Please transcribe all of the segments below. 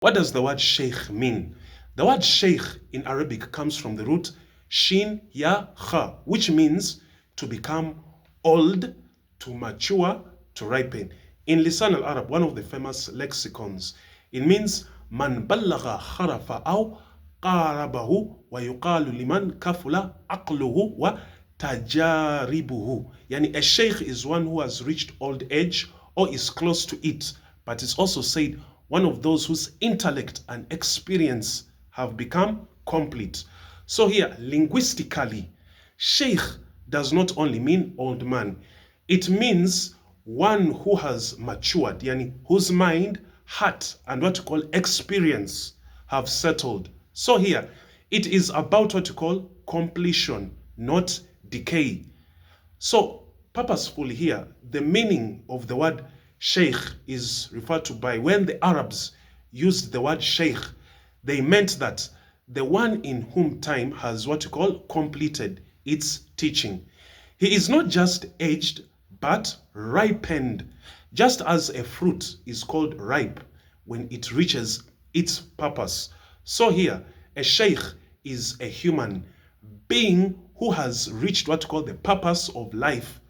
What does the word Shaykh mean? The word Shaykh in Arabic comes from the root Shin Ya Kha, which means to become old, to mature, to ripen. In Lisan al-Arab, one of the famous lexicons, it means Man ballagha kharafa aw qarabahu wa yuqalu liman kafula aqluhu wa tajaribuhu. Yani a sheikh is one who has reached old age or is close to it, but it's also said one of those whose intellect and experience have become complete. So here, linguistically, sheikh does not only mean old man, it means one who has matured, yani whose mind, heart, and what you call experience have settled. So here, it is about what you call completion, not decay. So purposefully here, the meaning of the word sheikh is referred to by when the Arabs used the word sheikh, they meant that the one in whom time has what you call completed its teaching. He is not just aged, but ripened, just as a fruit is called ripe when it reaches its purpose. So here, a sheikh is a human being who has reached what you call the purpose of life,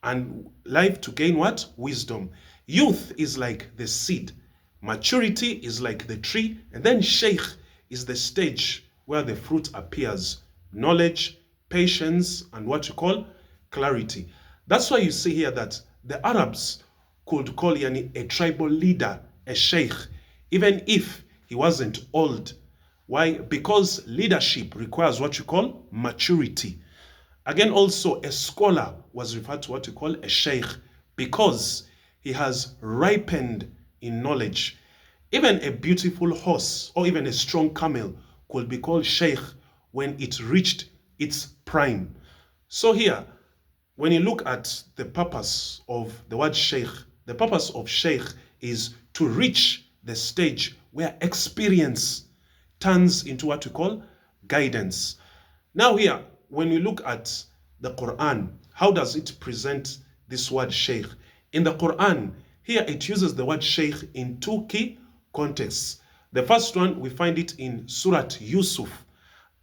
and life to gain what? Wisdom. Youth is like the seed, maturity is like the tree, and then sheikh is the stage where the fruit appears. Knowledge, patience, and what you call clarity. That's why you see here that the Arabs could call yani a tribal leader a sheikh, even if he wasn't old. Why? Because leadership requires what you call maturity. Again, also a scholar was referred to what you call a sheikh because he has ripened in knowledge. Even a beautiful horse or even a strong camel could be called sheikh when it reached its prime. So here, when you look at the purpose of the word sheikh, the purpose of sheikh is to reach the stage where experience turns into what we call guidance. Now here, when we look at the Quran, how does it present this word sheikh? In the Quran, here it uses the word sheikh in two key contexts. The first one, we find it in Surah Yusuf,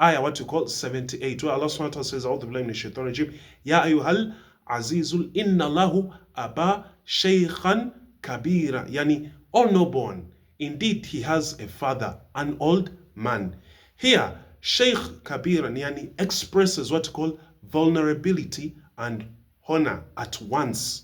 ayah what you call 78, where Allah SWT says, A'udhu billahi minash shaitanir rajim, Ya ayyuhal azizul inna lahu aba shaykhan kabira, yani all newborn, indeed he has a father, an old man. Here, Shaykh Kabiran yani expresses what you call vulnerability and honor at once.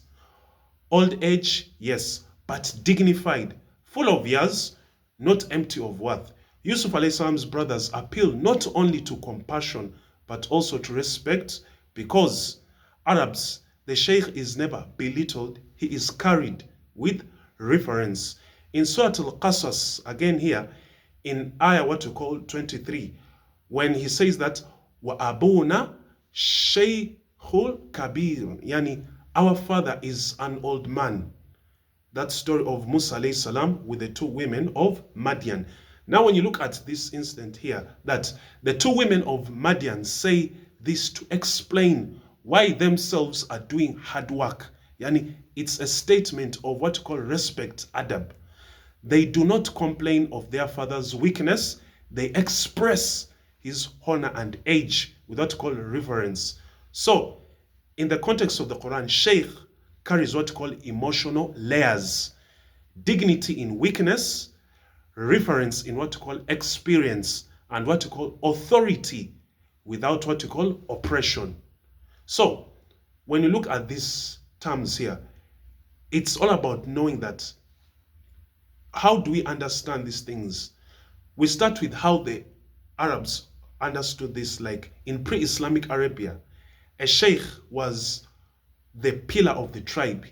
Old age, yes, but dignified, full of years, not empty of worth. Yusuf alayhi salam's brothers appeal not only to compassion, but also to respect, because Arabs, the Shaykh is never belittled, he is carried with reference. In Surah Al-Qasas, again here, in ayah what you call 23, when he says that wa abuna shaykhul kabir, yani our father is an old man. That story of Musa alayhi salam with the two women of Madian. Now when you look at this incident here, that the two women of Madian say this to explain why themselves are doing hard work. Yani it's a statement of what you call respect, adab. They do not complain of their father's weakness. They express his honor and age with what you call reverence. So, in the context of the Quran, Shaykh carries what you call emotional layers. Dignity in weakness, reference in what you call experience, and what you call authority without what you call oppression. So, when you look at these terms here, it's all about knowing that how do we understand these things? We start with how the Arabs understood this, like in pre-Islamic Arabia. A sheikh was the pillar of the tribe.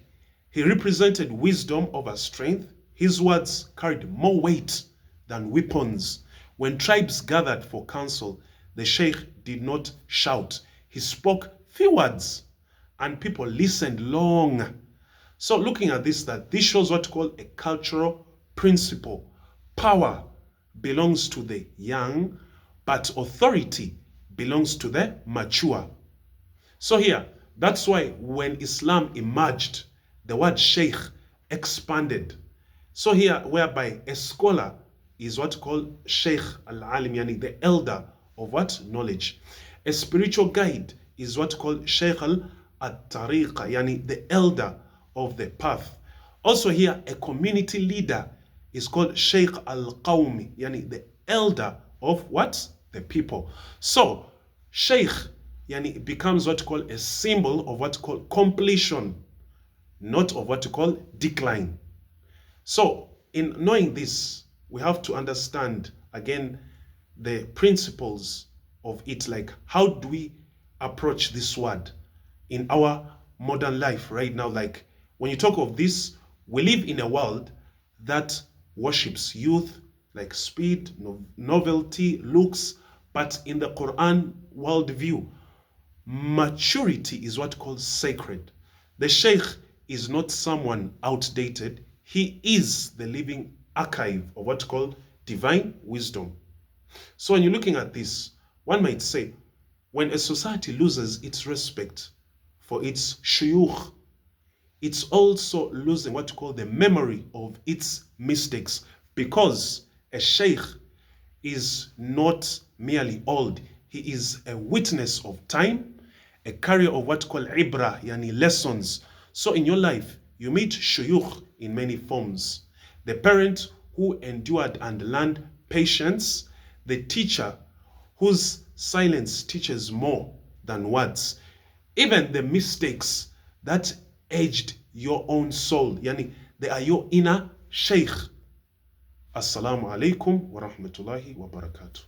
He represented wisdom over strength. His words carried more weight than weapons. When tribes gathered for council, the sheikh did not shout. He spoke few words and people listened long. So looking at this, that this shows what we call a cultural principle. Power belongs to the young, but authority belongs to the mature. So here, that's why when Islam emerged, the word sheikh expanded. So here, whereby a scholar is what called Shaykh al-Alim, yani the elder of what? Knowledge. A spiritual guide is what called Shaykh al-Tariqa, yani the elder of the path. Also here, a community leader is called Shaykh al-Qawmi, yani the elder of what? The people. So, Shaykh, yani it becomes what called a symbol of what called completion, not of what you call decline. So, in knowing this, we have to understand again the principles of it, like how do we approach this word in our modern life right now. Like when you talk of this, we live in a world that worships youth, like speed, novelty, looks, but in the Quran worldview, maturity is what called sacred. The Shaykh is not someone outdated. He is the living archive of what called divine wisdom. So when you're looking at this, one might say, when a society loses its respect for its shuyukh, it's also losing what you call the memory of its mistakes, because a sheikh is not merely old. He is a witness of time, a carrier of what you call ibra, yani lessons. So in your life, you meet shuyukh in many forms. The parent who endured and learned patience, the teacher whose silence teaches more than words, even the mistakes that aged your own soul. Yani, they are your inner sheikh. Assalamu alaikum wa rahmatullahi wa barakatuh.